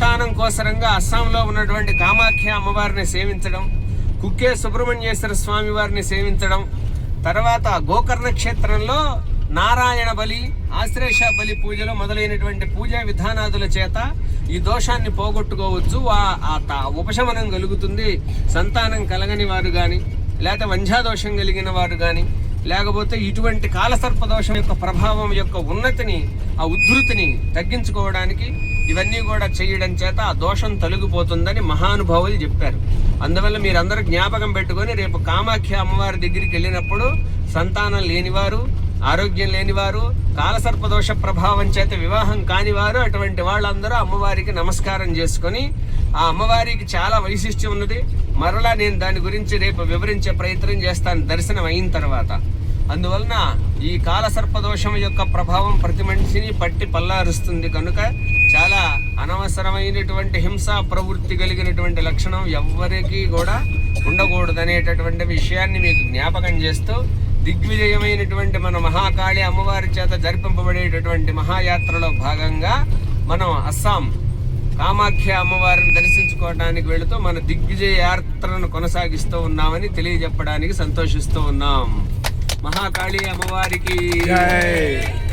సంతానం కోసరంగా అస్సాంలో ఉన్నటువంటి కామాఖ్య అమ్మవారిని సేవించడం, కుక్కే సుబ్రహ్మణ్యేశ్వర స్వామి వారిని సేవించడం, తర్వాత గోకర్ణ క్షేత్రంలో నారాయణ బలి, ఆశ్లేష బలి పూజలు మొదలైనటువంటి పూజా విధానాదుల చేత ఈ దోషాన్ని పోగొట్టుకోవచ్చు. ఉపశమనం కలుగుతుంది. సంతానం కలగని వారు కానీ, లేకపోతే వంధ్యాదోషం కలిగిన వారు కానీ, లేకపోతే ఇటువంటి కాలసర్పదోషం యొక్క ప్రభావం యొక్క ఉన్నతిని, ఆ ఉద్ధృతిని తగ్గించుకోవడానికి ఇవన్నీ కూడా చేయడం చేత ఆ దోషం తొలగిపోతుందని మహానుభావులు చెప్పారు. అందువల్ల మీరందరూ జ్ఞాపకం పెట్టుకొని రేపు కామాఖ్య అమ్మవారి దగ్గరికి వెళ్ళినప్పుడు సంతానం లేనివారు, ఆరోగ్యం లేనివారు, కాలసర్పదోష ప్రభావం చేత వివాహం కానివారు, అటువంటి వాళ్ళందరూ అమ్మవారికి నమస్కారం చేసుకొని, ఆ అమ్మవారికి చాలా వైశిష్ట్యం ఉన్నది. మరలా నేను దాని గురించి రేపు వివరించే ప్రయత్నం చేస్తాను దర్శనం అయిన తర్వాత. అందువలన ఈ కాలసర్పదోషం యొక్క ప్రభావం ప్రతి మనిషిని పట్టి పల్లారుస్తుంది కనుక చాలా అనవసరమైనటువంటి హింసా ప్రవృత్తి కలిగినటువంటి లక్షణం ఎవ్వరికీ కూడా ఉండకూడదనేటటువంటి విషయాన్ని మీకు జ్ఞాపకం చేస్తూ, దిగ్విజయమైనటువంటి మన మహాకాళి అమ్మవారి చేత జరిపింపబడేటటువంటి మహాయాత్రలో భాగంగా మనం అస్సాం కామాఖ్య అమ్మవారిని దర్శించుకోవడానికి వెళుతూ మన దిగ్విజయ యాత్రను కొనసాగిస్తూ ఉన్నామని తెలియజెప్పడానికి సంతోషిస్తూ ఉన్నాం. మహాకాళి అమ్మవారికి